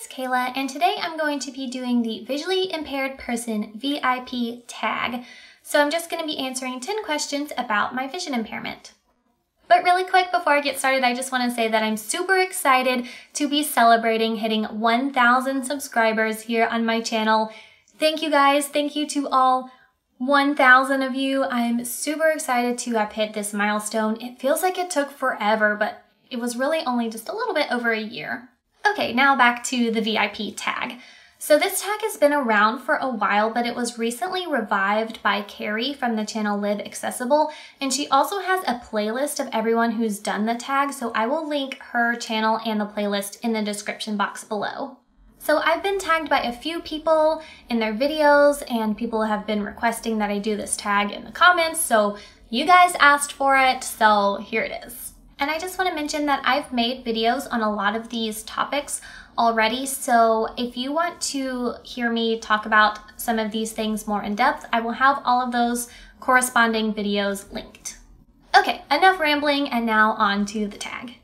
it's Kayla, and today I'm going to be doing the Visually Impaired Person VIP tag. So I'm just going to be answering 10 questions about my vision impairment. But really quick before I get started, I just want to say that I'm super excited to be celebrating hitting 1,000 subscribers here on my channel. Thank you guys. Thank you to all 1,000 of you. I'm super excited to have hit this milestone. It feels like it took forever, but it was really only just a little bit over a year. Okay, now back to the VIP tag. So this tag has been around for a while, but it was recently revived by Carrie from the channel Live Accessible, and she also has a playlist of everyone who's done the tag, so I will link her channel and the playlist in the description box below. So I've been tagged by a few people in their videos, and people have been requesting that I do this tag in the comments, so you guys asked for it, so here it is. And I just want to mention that I've made videos on a lot of these topics already, so if you want to hear me talk about some of these things more in depth, I will have all of those corresponding videos linked. Okay, enough rambling, and now on to the tag.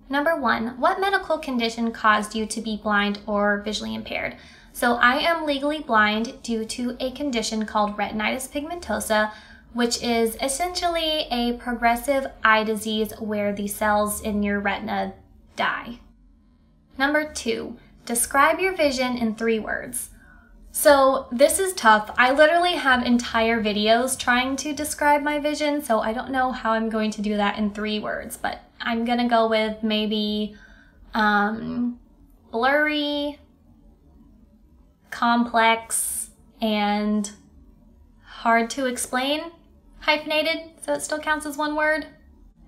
Number 1, what medical condition caused you to be blind or visually impaired? So I am legally blind due to a condition called Retinitis pigmentosa, which is essentially a progressive eye disease where the cells in your retina die. Number 2, describe your vision in 3 words. So this is tough. I literally have entire videos trying to describe my vision, so I don't know how I'm going to do that in 3 words, but I'm gonna go with maybe blurry, complex, and hard to explain. Hyphenated, so it still counts as 1 word.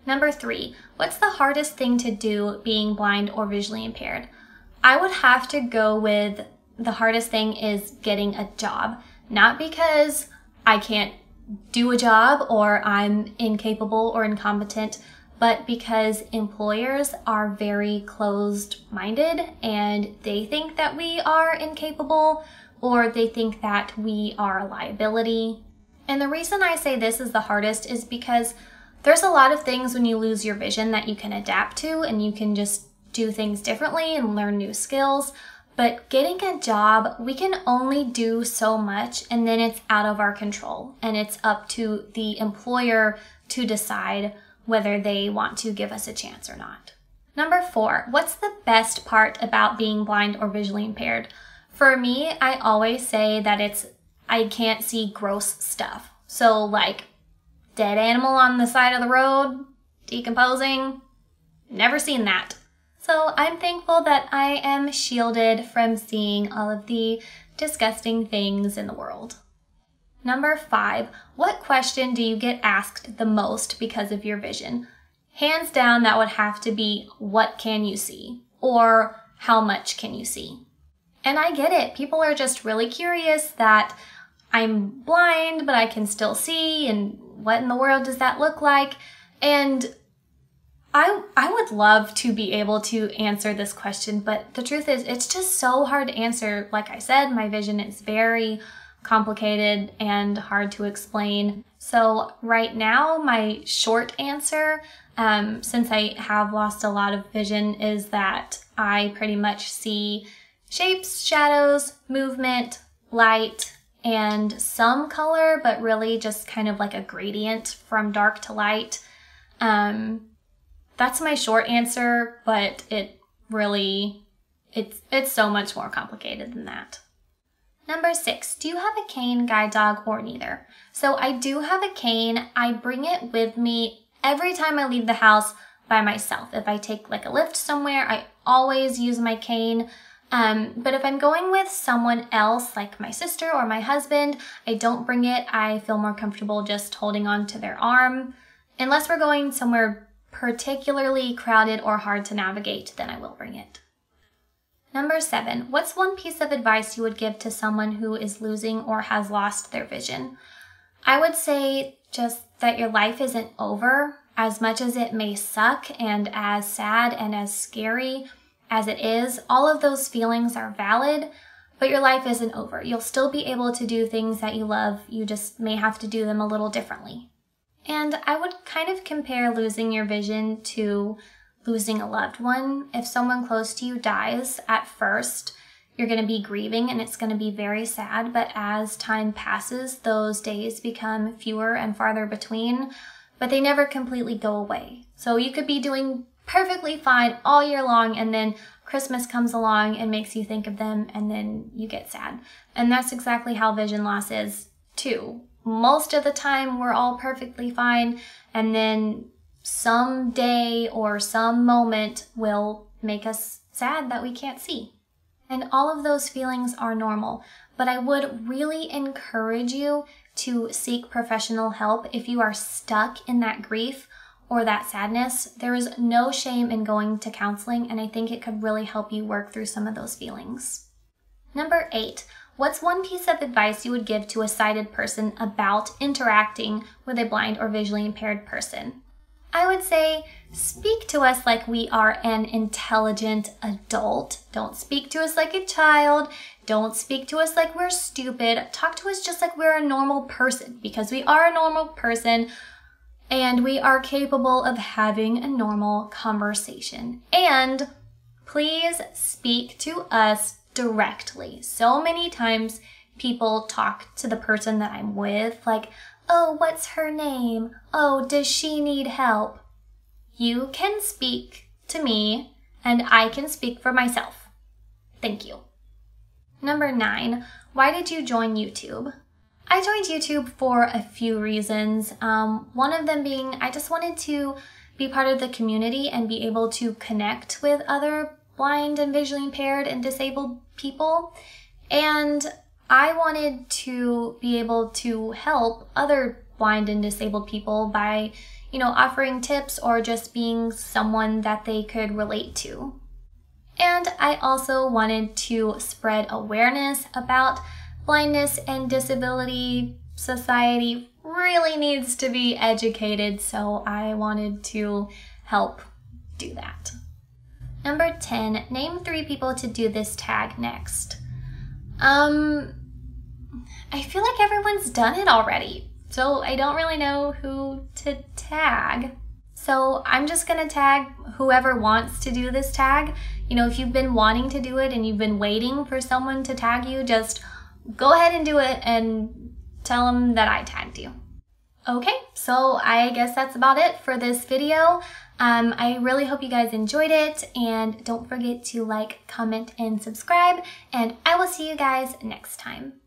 Number 3, what's the hardest thing to do being blind or visually impaired? I would have to go with the hardest thing is getting a job. Not because I can't do a job or I'm incapable or incompetent, but because employers are very closed-minded and they think that we are incapable or they think that we are a liability. And the reason I say this is the hardest is because there's a lot of things when you lose your vision that you can adapt to and you can just do things differently and learn new skills. But getting a job, we can only do so much and then it's out of our control. And it's up to the employer to decide whether they want to give us a chance or not. Number 4, what's the best part about being blind or visually impaired? For me, I always say that I can't see gross stuff. So like dead animal on the side of the road, decomposing, never seen that. So I'm thankful that I am shielded from seeing all of the disgusting things in the world. Number 5, what question do you get asked the most because of your vision? Hands down, that would have to be, what can you see? Or how much can you see? And I get it. People are just really curious that I'm blind, but I can still see, and what in the world does that look like? And I would love to be able to answer this question, but the truth is it's just so hard to answer. Like I said, my vision is very complicated and hard to explain. So right now, my short answer, since I have lost a lot of vision, is that I pretty much see shapes, shadows, movement, light, and some color, but really just kind of like a gradient from dark to light. That's my short answer, but it's so much more complicated than that. Number 6, do you have a cane, guide dog, or neither? So I do have a cane. I bring it with me every time I leave the house by myself. If I take like a lift somewhere, I always use my cane. But if I'm going with someone else, like my sister or my husband, I don't bring it. I feel more comfortable just holding on to their arm. Unless we're going somewhere particularly crowded or hard to navigate, then I will bring it. Number 7, what's one piece of advice you would give to someone who is losing or has lost their vision? I would say just that your life isn't over. As much as it may suck and as sad and as scary as it is, all of those feelings are valid, but your life isn't over. You'll still be able to do things that you love. You just may have to do them a little differently. And I would kind of compare losing your vision to losing a loved one. If someone close to you dies, at first, you're going to be grieving and it's going to be very sad. But as time passes, those days become fewer and farther between, but they never completely go away. So you could be doing perfectly fine all year long, and then Christmas comes along and makes you think of them, and then you get sad. And that's exactly how vision loss is too. Most of the time we're all perfectly fine, and then some day or some moment will make us sad that we can't see. And all of those feelings are normal, but I would really encourage you to seek professional help if you are stuck in that grief or that sadness. There is no shame in going to counseling, and I think it could really help you work through some of those feelings. Number 8, what's one piece of advice you would give to a sighted person about interacting with a blind or visually impaired person? I would say, speak to us like we are an intelligent adult. Don't speak to us like a child. Don't speak to us like we're stupid. Talk to us just like we're a normal person, because we are a normal person and we are capable of having a normal conversation. And please speak to us directly. So many times people talk to the person that I'm with like, oh, what's her name? Oh, does she need help? You can speak to me and I can speak for myself. Thank you. Number 9, why did you join YouTube? I joined YouTube for a few reasons. One of them being I just wanted to be part of the community and be able to connect with other blind and visually impaired and disabled people. And I wanted to be able to help other blind and disabled people by, offering tips or just being someone that they could relate to. And I also wanted to spread awareness about blindness and disability. Society really needs to be educated, so I wanted to help do that. Number 10, name 3 people to do this tag next. I feel like everyone's done it already, so I don't really know who to tag. So I'm just gonna tag whoever wants to do this tag. If you've been wanting to do it and you've been waiting for someone to tag you, just go ahead and do it and tell them that I tagged you. Okay, so I guess that's about it for this video. I really hope you guys enjoyed it, and don't forget to like, comment, and subscribe, and I will see you guys next time.